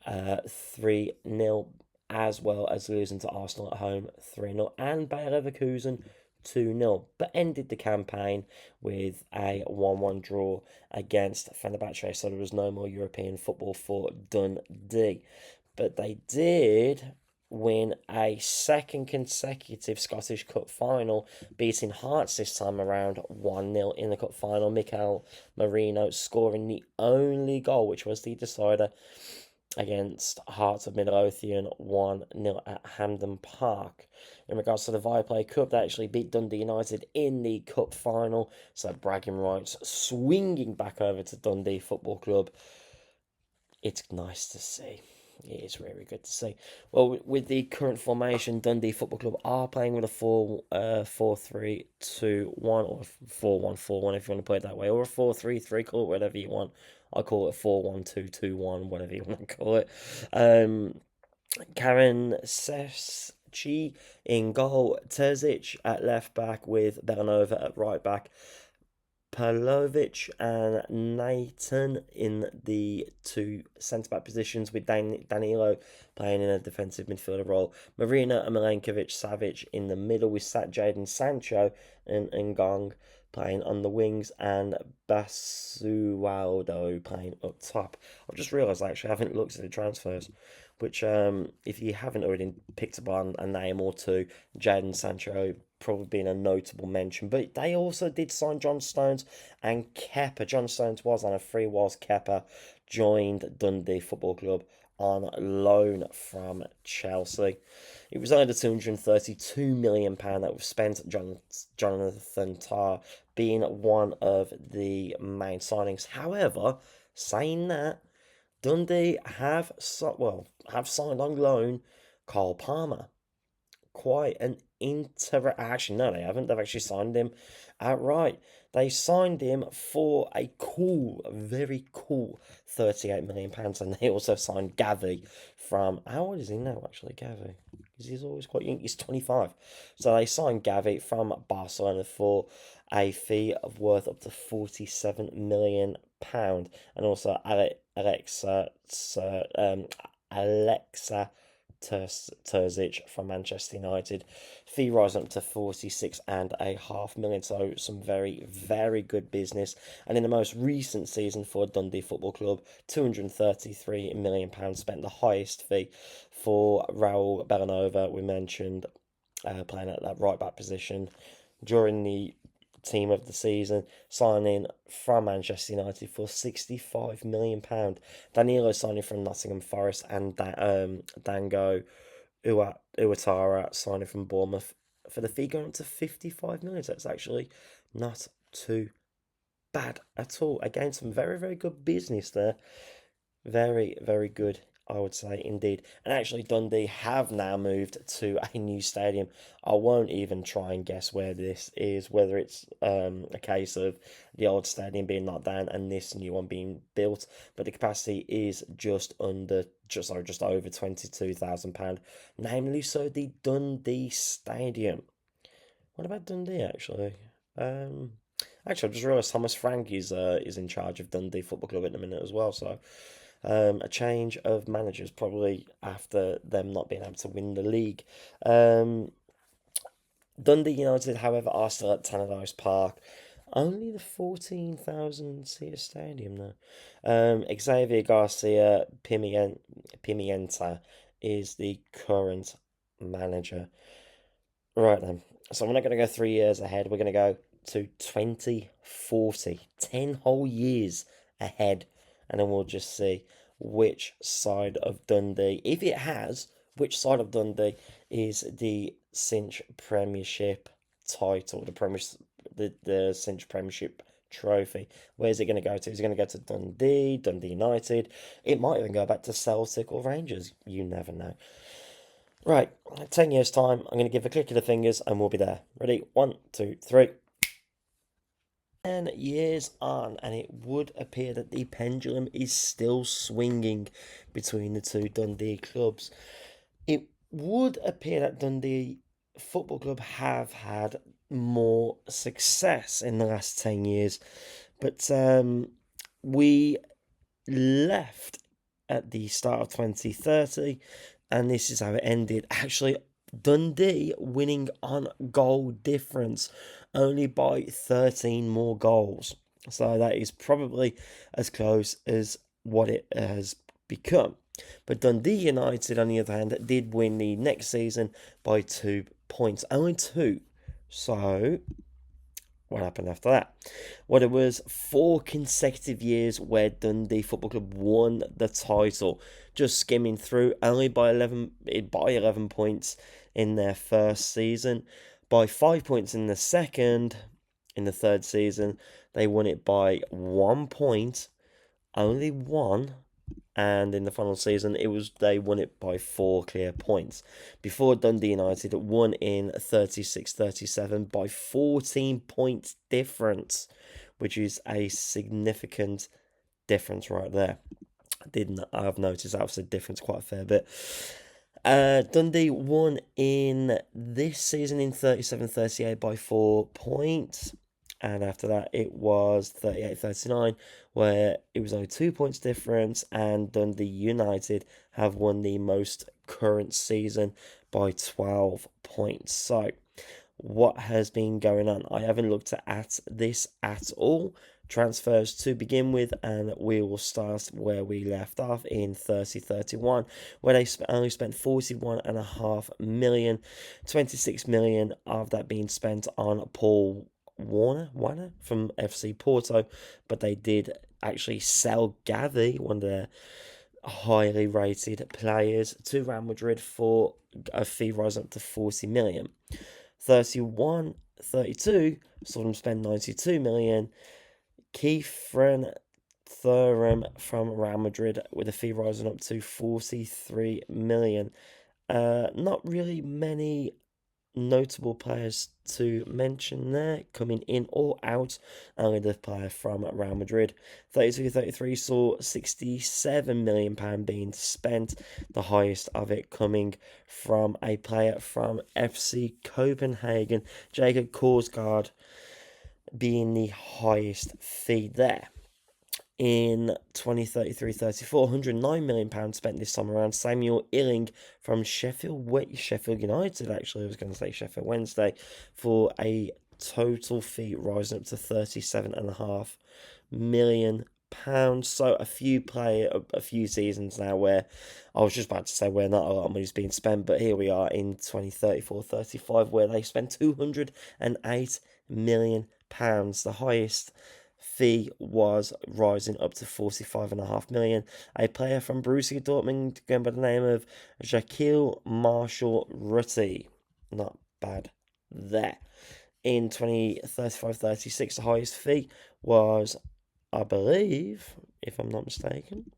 3-0, as well as losing to Arsenal at home 3-0 and Bayer Leverkusen 2-0, but ended the campaign with a 1-1 draw against Fenerbahce, so there was no more European football for Dundee. But they did win a second consecutive Scottish Cup final, beating Hearts this time around 1-0 in the Cup final. Mikel Merino scoring the only goal, which was the decider against Hearts of Midlothian 1-0 at Hampden Park. In regards to the Viaplay Cup, they actually beat Dundee United in the Cup final, so bragging rights swinging back over to Dundee Football Club. It's nice to see. It is really good to see. Well, with the current formation, Dundee Football Club are playing with a 4-3-2-1 or 4-1-4-1 if you want to play it that way, or a 4-3-3, call it whatever you want. I call it 4-1-2-2-1, whatever you want to call it. Karen Seschi in goal, Terzic at left back with Belanova at right back, Pavlovic and Nathan in the two centre-back positions, with Danilo playing in a defensive midfielder role, Marina and Milenkovic-Savic in the middle, with Jadon Sancho and Ngong playing on the wings, and Basualdo playing up top. I've just realised I actually haven't looked at the transfers, which, if you haven't already picked up on a name or two, Jadon Sancho probably been a notable mention. But they also did sign John Stones and Kepa. John Stones was on a free whilst Kepa joined Dundee Football Club on loan from Chelsea. It was only the £232 million that was spent. Jonathan Tah being one of the main signings. However, saying that, Dundee have signed on loan Cole Palmer. Quite an Actually, no, they haven't. They've actually signed him outright. They signed him for a cool, very cool £38 million, and they also signed Gavi from. How old is he now, actually, Gavi? Because he's always quite young. He's 25. So they signed Gavi from Barcelona for a fee of worth up to £47 million, and also Alexa Terzic from Manchester United. Fee rising up to 46.5 million. So some very, very good business. And in the most recent season for Dundee Football Club, £233 million spent, the highest fee for Raul Bellanova, we mentioned, playing at that right back position during the team of the season, signing from Manchester United for £65 million. Danilo signing from Nottingham Forest, and Dango Uwatara signing from Bournemouth for the fee going up to 55 million. So it's actually not too bad at all. Again, some very, very good business there. Very, very good, I would say, indeed. And actually, Dundee have now moved to a new stadium. I won't even try and guess where this is, whether it's a case of the old stadium being knocked down and this new one being built. But the capacity is just over £22,000, namely so the Dundee Stadium. What about Dundee, actually? Um, Actually, I just realised Thomas Frank is in charge of Dundee Football Club at the minute as well. So a change of managers probably after them not being able to win the league. Dundee United, however, are still at Tannadice Park. Only the 14,000 seater stadium now. Xavier Garcia Pimienta is the current manager. Right then. So we're not going to go 3 years ahead. We're going to go to 2040. 10 whole years ahead. And then we'll just see which side of Dundee, if it has, which side of Dundee is the Cinch Premiership title, the Cinch Premiership trophy. Where's it going to go to? Is it going to go to Dundee United? It might even go back to Celtic or Rangers. You never know. Right, 10 years' time, I'm going to give a click of the fingers and we'll be there. Ready? 1, 2, 3. 10 years on, and it would appear that the pendulum is still swinging between the two Dundee clubs. It would appear that Dundee Football Club have had more success in the last 10 years, but we left at the start of 2030, and this is how it ended. Actually, Dundee winning on goal difference, only by 13 more goals. So that is probably as close as what it has become. But Dundee United, on the other hand, did win the next season by 2 points. Only 2. So what happened after that? Well, it was 4 consecutive years where Dundee Football Club won the title, just skimming through, only by 11 points in their first season, by 5 points in the second. In the third season, they won it by 1 point, only 1. And in the final season, they won it by 4 clear points. Before, Dundee United won in 36-37 by 14 points difference, which is a significant difference right there. I've noticed that was a difference quite a fair bit. Dundee won in this season in 37-38 by 4 points. And after that, it was 38-39, where it was only 2 points difference. And Dundee United have won the most current season by 12 points. So, what has been going on? I haven't looked at this at all. Transfers to begin with, and we will start where we left off in 30-31, where they only spent 41.5 million, 26 million of that being spent on Paul Warner from FC Porto, but they did actually sell Gavi, one of their highly rated players, to Real Madrid for a fee rise up to 40 million. 31-32 saw them spend 92 million. Kieran Thuram from Real Madrid with a fee rising up to 43 million. Not really many notable players to mention there coming in or out. Only the player from Real Madrid. 32-33 saw £67 million being spent, the highest of it coming from a player from FC Copenhagen, Jacob Korsgaard, being the highest fee there. In 2033-34, £109 million spent this time around. Samuel Illing from Sheffield United, actually, I was going to say Sheffield Wednesday, for a total fee rising up to £37.5 million. So a few seasons now where I was just about to say where not a lot of money's being spent, but here we are in 2034-35 where they spent £208 million, the highest fee was rising up to £45.5 million. A player from Borussia Dortmund going by the name of Shaquille Marshall-Rutte. Not bad there. In 2035-36, the highest fee was, I believe, if I'm not mistaken,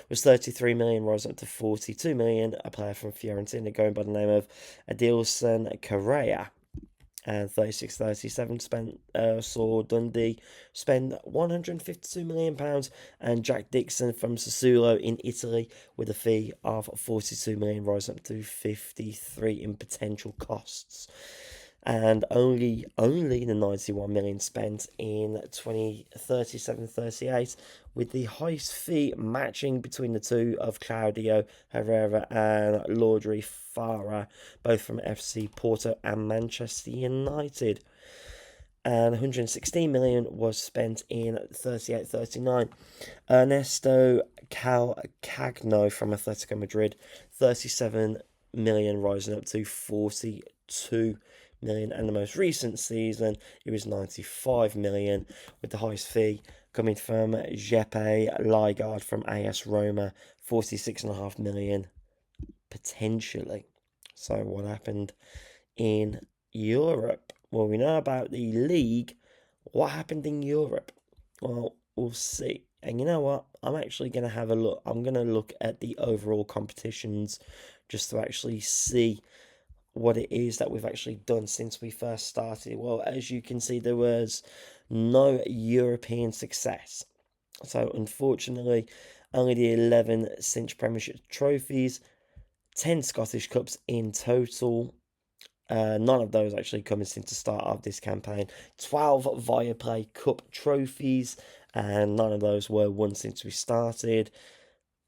was 33 million, rising up to 42 million. A player from Fiorentina going by the name of Adilson Correa. And 36-37 saw Dundee spend £152 million, and Jack Dixon from Sassuolo in Italy with a fee of £42 million, rising up to 53 in potential costs. And only the 91 million spent in 2037-38, with the highest fee matching between the two of Claudio Herrera and Laudry Farah, both from FC Porto and Manchester United. And 116 million was spent in 38-39. Ernesto Calcagno from Atletico Madrid, 37 million, rising up to 42 million, and the most recent season it was 95 million, with the highest fee coming from Jeppe Lingard from AS Roma, 46.5 million potentially. So what happened in Europe? Well, we know about the league. What happened in Europe? Well, we'll see. And you know what? I'm actually going to have a look. I'm going to look at the overall competitions just to actually see what it is that we've actually done since we first started. Well, as you can see, there was no European success. So, unfortunately, only the 11 Cinch Premiership trophies, 10 Scottish Cups in total. None of those actually coming since the start of this campaign. 12 Viaplay Cup trophies, and none of those were won since we started.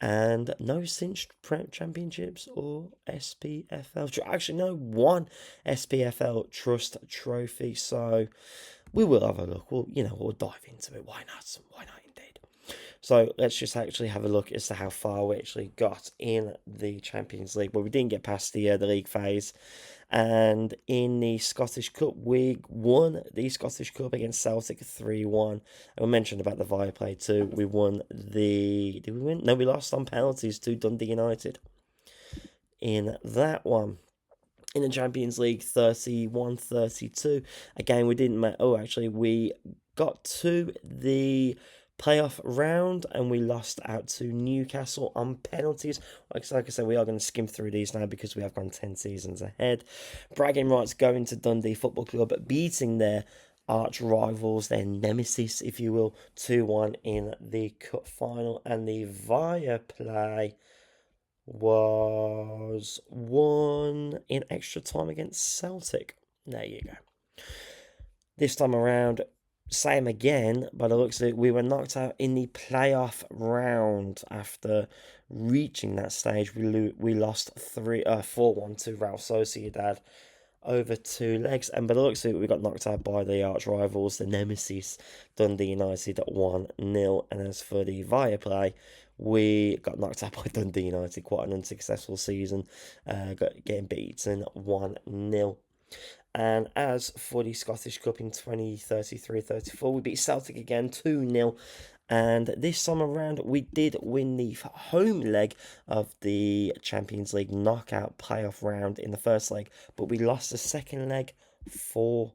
And no cinched championships or SPFL. Actually, no, one SPFL Trust trophy. So we will have a look. We'll dive into it. Why not? Why not, indeed? So let's just actually have a look as to how far we actually got in the Champions League. Well, we didn't get past the league phase. And in the Scottish Cup, we won the Scottish Cup against Celtic 3-1. I mentioned about the Viaplay too. We won Did we win? No, we lost on penalties to Dundee United in that one. In the Champions League, 31-32. Again, we didn't... we got to the playoff round and we lost out to Newcastle on penalties. Like I said, we are going to skim through these now because we have gone 10 seasons ahead. Bragging rights going to Dundee Football Club, beating their arch rivals, their nemesis, if you will, 2-1 in the cup final. And the Viaplay was won in extra time against Celtic. There you go. This time around, same again, by the looks of it, we were knocked out in the playoff round. After reaching that stage, we lost 4-1 to Real Sociedad over 2 legs, and by the looks of it, we got knocked out by the arch rivals, the nemesis, Dundee United at 1-0. And as for the Viaplay, we got knocked out by Dundee United, quite an unsuccessful season, getting beaten 1-0. And as for the Scottish Cup in 2033-34, we beat Celtic again 2-0. And this time around, we did win the home leg of the Champions League knockout playoff round in the first leg, but we lost the second leg 4-0.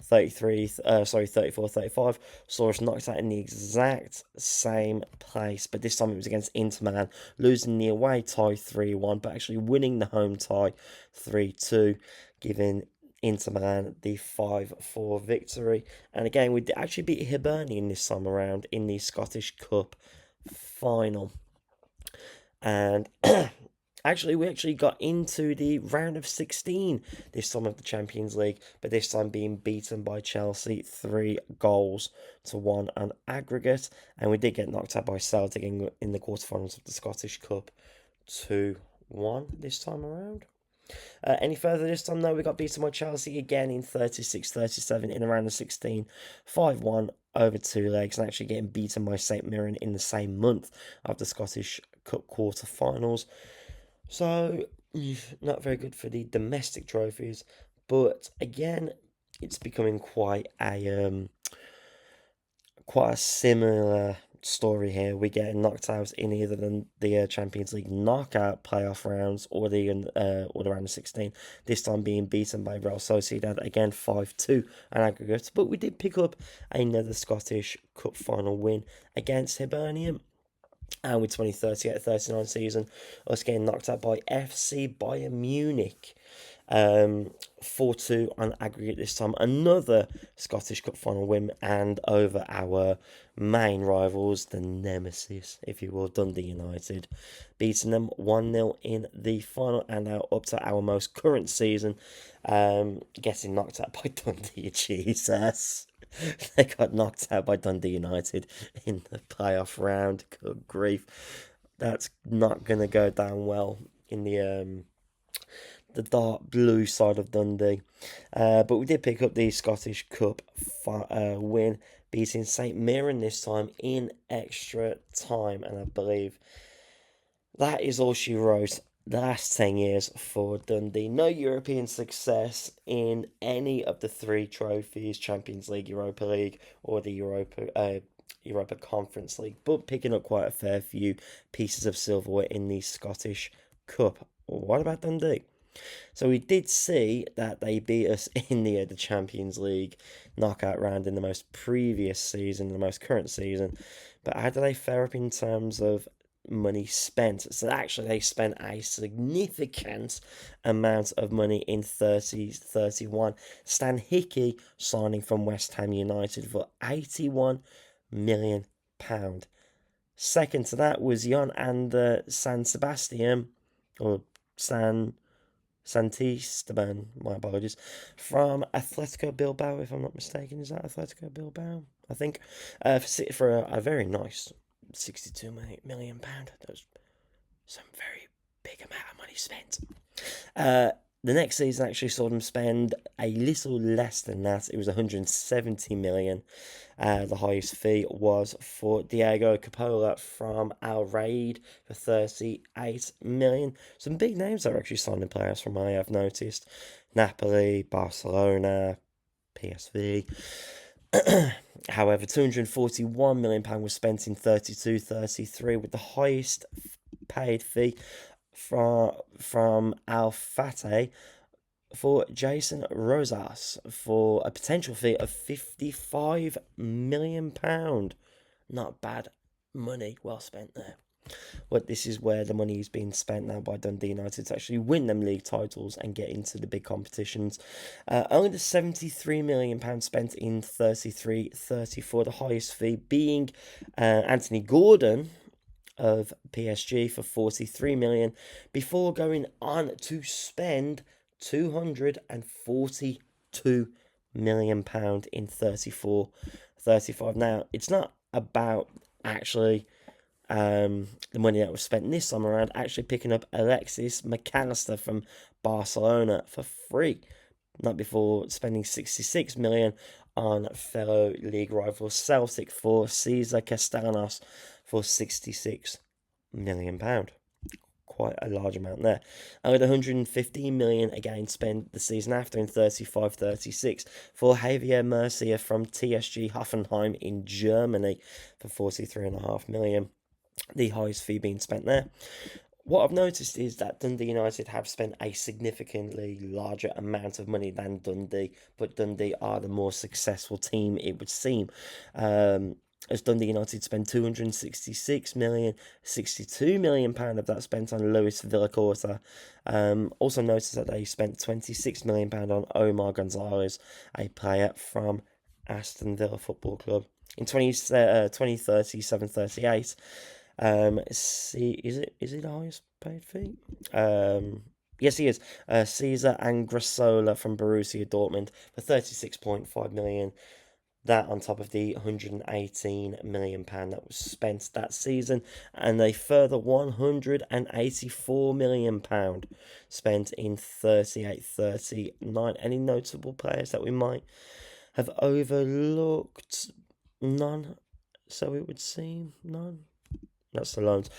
34, 35. Saw us knocked out in the exact same place, but this time it was against Inter Milan, losing the away tie 3-1, but actually winning the home tie 3-2, giving Inter Milan the 5-4 victory. And again, we actually beat Hibernian this time around in the Scottish Cup final. And actually, we actually got into the round of 16 this time of the Champions League, but this time being beaten by Chelsea 3-1 on aggregate. And we did get knocked out by Celtic in the quarterfinals of the Scottish Cup 2-1 this time around. Any further this time, though, we got beaten by Chelsea again in 36-37 in the round of 16, 5-1 over 2 legs, and actually getting beaten by St Mirren in the same month of the Scottish Cup quarter-finals. So, not very good for the domestic trophies, but again, it's becoming quite a similar story here. We get knocked out in either the Champions League knockout playoff rounds or the round of 16. This time being beaten by Real Sociedad again 5-2 on aggregate. But we did pick up another Scottish Cup final win against Hibernian. And with 2038-39 season, us getting knocked out by FC Bayern Munich. 4-2 on aggregate this time. Another Scottish Cup final win, and over our main rivals, the nemesis, if you will, Dundee United, beating them 1-0 in the final, and now up to our most current season, getting knocked out by Dundee. Jesus. They got knocked out by Dundee United in the playoff round. Good grief. That's not going to go down well in the dark blue side of Dundee. But we did pick up the Scottish Cup win, beating St Mirren this time in extra time. And I believe that is all she wrote the last 10 years for Dundee. No European success in any of the 3 trophies, Champions League, Europa League, or the Europa Conference League, but picking up quite a fair few pieces of silverware in the Scottish Cup. What about Dundee? So we did see that they beat us in the Champions League knockout round in the most previous season, the most current season. But how do they fare up in terms of money spent? So actually they spent a significant amount of money in 30-31. Stan Hickey signing from West Ham United for £81 million. Second to that was Jan and San Sebastian, or Santisteban, my apologies, from Atletico Bilbao, if I'm not mistaken. Is that Atletico Bilbao? I think. For a very nice £62 million. That was some very big amount of money spent. The next season actually saw them spend a little less than that. It was 170 million. The highest fee was for Diego Capola from Al Raid for 38 million. Some big names are actually signing players from, I have noticed. Napoli, Barcelona, PSV. However, £241 million was spent in 32-33, with the highest paid fee from Al Fateh for Jason Rosas for a potential fee of £55 million. Not bad money, well spent there. But this is where the money is being spent now by Dundee United to actually win them league titles and get into the big competitions. Only the £73 million spent in 33-34, the highest fee being Anthony Gordon of PSG for 43 million, before going on to spend 242 million pound in 34-35. Now, it's not about actually the money that was spent this time around, actually picking up Alexis McAllister from Barcelona for free, not before spending 66 million on fellow league rival Celtic for Cesar Castellanos for £66 million. Quite a large amount there. And with 115 million again spent the season after in 35-36 for Javier Murcia from TSG Hoffenheim in Germany for 43.5 million. The highest fee being spent there. what I've noticed is that Dundee United have spent a significantly larger amount of money than Dundee, but Dundee are the more successful team, it would seem. Um, as Dundee United spent 266 million, 62 million pound of that spent on Lewis Villacorta. Also noticed that they spent 26 million pound on Omar Gonzalez, a player from Aston Villa Football Club. In 2030, 38. Is it the highest paid fee? Yes, he is. Caesar Angrasola from Borussia Dortmund for 36.5 million. That on top of the 118 million pound that was spent that season, and a further 184 million pound spent in 38-39. Any notable players that we might have overlooked? None. So it would seem none. That's the loans.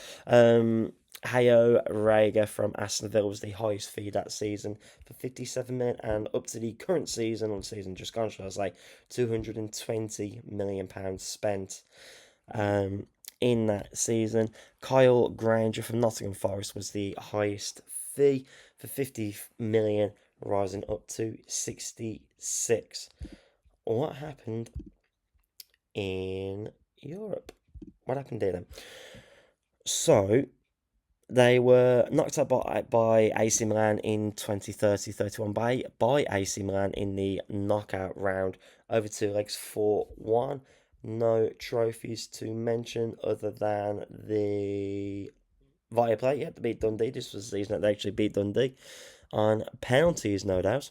Hayo Rega from Aston Villa was the highest fee that season for 57 million, and up to the current season, or the season just gone, shall I say, 220 million pounds spent in that season. Kyle Granger from Nottingham Forest was the highest fee for 50 million, rising up to 66. What happened in Europe? What happened there then? So they were knocked out by AC Milan in 2030-31 by AC Milan in the knockout round over 2 legs 4-1. No trophies to mention other than the Viaplay. Yeah, to beat Dundee. This was the season that they actually beat Dundee on penalties, no doubt.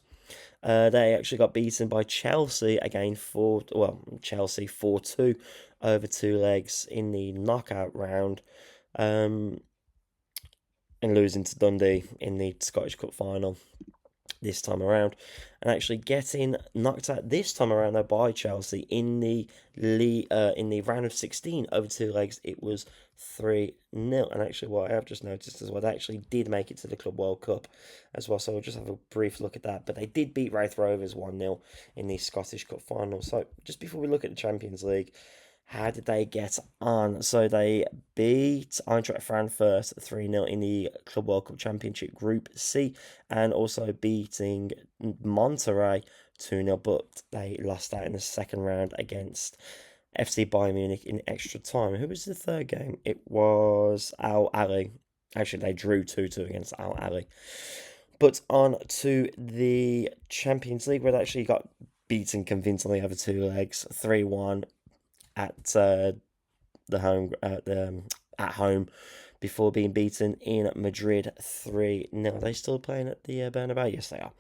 They actually got beaten by Chelsea again Chelsea 4-2 over 2 legs in the knockout round. And losing to Dundee in the Scottish Cup final this time around, and actually getting knocked out this time around though by Chelsea in the round of 16 over 2 legs. It was 3-0, and actually what I have just noticed as well, they actually did make it to the Club World Cup as well, so we'll just have a brief look at that. But they did beat Wraith Rovers 1-0 in the Scottish Cup final. So just before we look at the Champions League, how did they get on? So they beat Eintracht Frankfurt 3-0 in the Club World Cup Championship Group C, and also beating Monterrey 2-0, but they lost that in the second round against FC Bayern Munich in extra time. Who was the third game? It was Al Ahly. Actually, they drew 2-2 against Al Ahly. But on to the Champions League, where they actually got beaten convincingly over 2 legs, 3-1 at at home before being beaten in Madrid 3-0. Are they still playing at the Bernabeu? Yes, they are.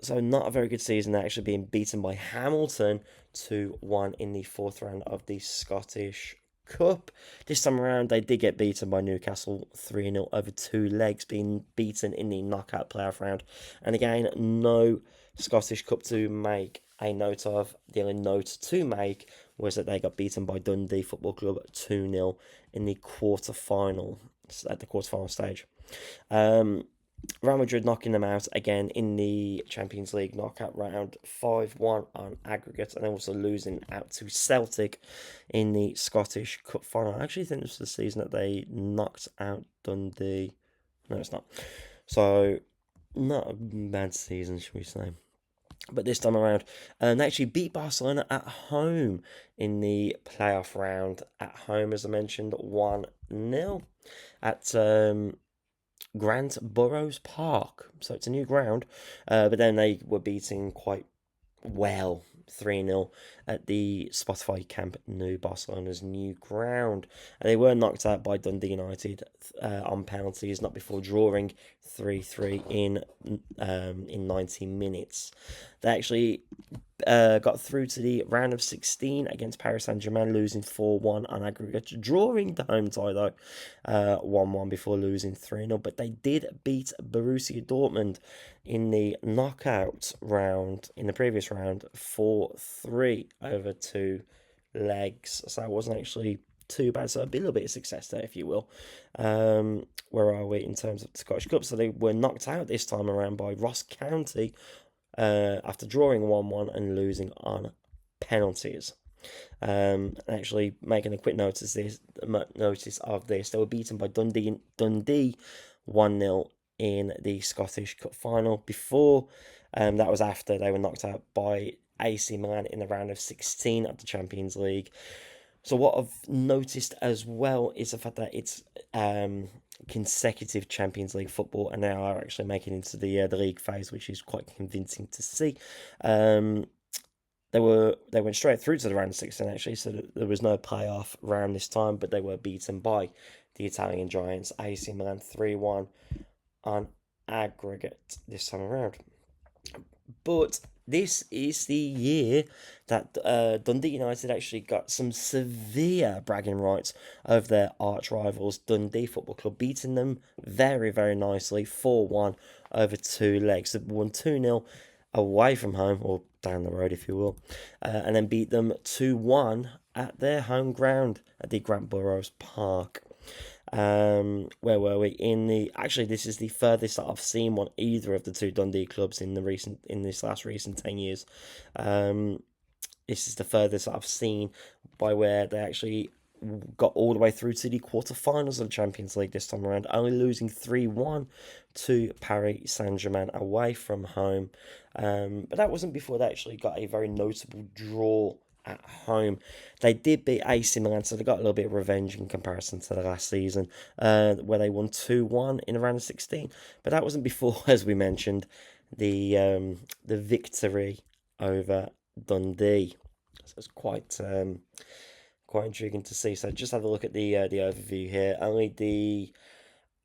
So not a very good season. They're actually being beaten by Hamilton 2-1 in the fourth round of the Scottish Cup. This time around, they did get beaten by Newcastle 3-0 over 2 legs, being beaten in the knockout playoff round. And again, no Scottish Cup to make a note of. The only note to make was that they got beaten by Dundee Football Club 2-0 in the quarterfinal, at the quarterfinal stage. Real Madrid knocking them out again in the Champions League knockout round 5-1 on aggregate, and also losing out to Celtic in the Scottish Cup final. I actually think this was the season that they knocked out Dundee. No, it's not. So, not a bad season, should we say. But this time around, they actually beat Barcelona at home in the playoff round. At home, as I mentioned, 1-0 at Grant Burrows Park. So it's a new ground. But then they were beating quite well 3-0 at the Spotify Camp Nou, Barcelona's new ground. And they were knocked out by Dundee United on penalties, not before drawing 3-3 in 90 minutes. They actually got through to the round of 16 against Paris Saint-Germain, losing 4-1 on aggregate, drawing the home tie though 1-1 before losing 3-0. But they did beat Borussia Dortmund in the knockout round, in the previous round, 4-3 over 2 legs. So it wasn't actually too bad. So a little bit of success there, if you will. Where are we in terms of the Scottish Cup? So they were knocked out this time around by Ross County after drawing 1-1 and losing on penalties. Actually, making a quick notice of this, they were beaten by Dundee 1-0 in the Scottish Cup final. Before, that was after they were knocked out by AC Milan in the round of 16 of the Champions League. So what I've noticed as well is the fact that it's consecutive Champions League football, and now are actually making it into the league phase, which is quite convincing to see. They went straight through to the round of 16 actually, so there was no playoff round this time, but they were beaten by the Italian giants AC Milan 3-1 on aggregate this time around. But this is the year that Dundee United actually got some severe bragging rights over their arch rivals, Dundee Football Club, beating them very, very nicely 4-1 over 2 legs. They won 2-0 away from home, or down the road, if you will, and then beat them 2-1 at their home ground at the Grant Burrows Park. Where were we? Actually, this is the furthest that I've seen one either of the two Dundee clubs in this last recent 10 years. This is the furthest that I've seen by where they actually got all the way through to the quarterfinals of the Champions League this time around, only losing 3-1 to Paris Saint-Germain away from home. But that wasn't before they actually got a very notable draw at home. They did beat AC Milan, so they got a little bit of revenge in comparison to the last season, where they won 2-1 in the round of 16. But that wasn't before, as we mentioned, the victory over Dundee. So it's quite intriguing to see. So just have a look at the overview here. Only the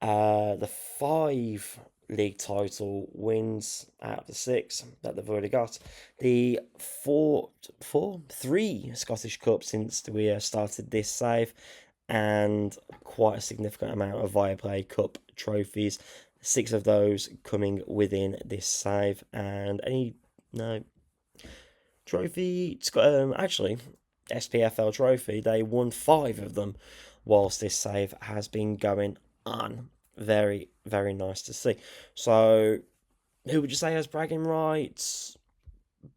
5 league title wins out of the 6 that they've already got. The 3 Scottish Cups since we started this save, and quite a significant amount of Viaplay Cup trophies. 6 of those coming within this save, and trophy. Actually, SPFL trophy. They won 5 of them, whilst this save has been going on. Very, very nice to see. So, who would you say has bragging rights?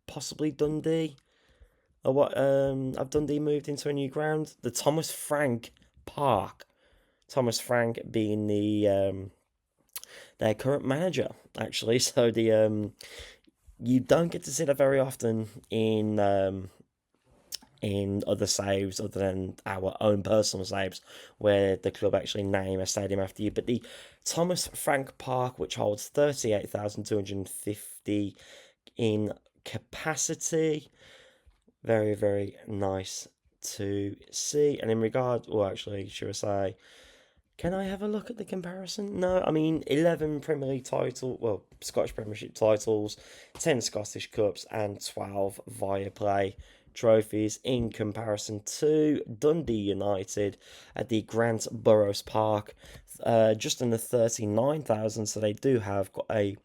Possibly Dundee. Or what? Have Dundee moved into a new ground? The Thomas Frank Park. Thomas Frank being their current manager, actually. So you don't get to see that very often in other saves other than our own personal saves, where the club actually name a stadium after you. But the Thomas Frank Park, which holds 38,250 in capacity, very, very nice to see. And in regard, or actually, should I say, can I have a look at the comparison? No, I mean, 11 Premier League Scottish Premiership titles, 10 Scottish Cups, and 12 Viaplay trophies in comparison to Dundee United at the Grant Burrows Park, just under 39,000. So they do have got a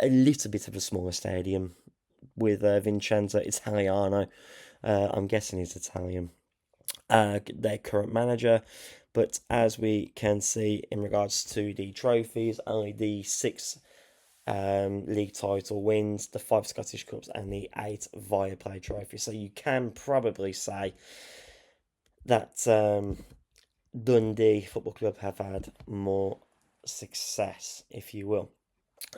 little bit of a smaller stadium with Vincenzo Italiano. I'm guessing he's Italian. Their current manager. But as we can see in regards to the trophies, only the 6 league title wins, the 5 Scottish Cups, and the 8 Viaplay trophies. So you can probably say that Dundee Football Club have had more success, if you will.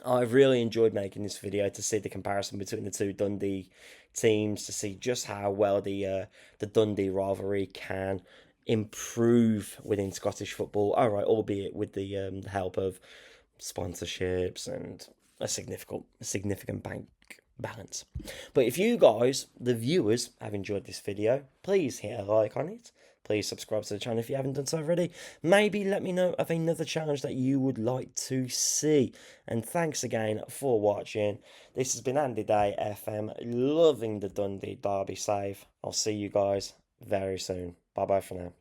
I've really enjoyed making this video to see the comparison between the two Dundee teams, to see just how well the Dundee rivalry can improve within Scottish football. All right, albeit with the help of sponsorships and a significant bank balance. But if you guys, the viewers, have enjoyed this video, please hit a like on it. Please subscribe to the channel if you haven't done so already. Maybe let me know of another challenge that you would like to see. And thanks again for watching. This has been Andy Day FM, loving the Dundee Derby save. I'll see you guys very soon. Bye bye for now.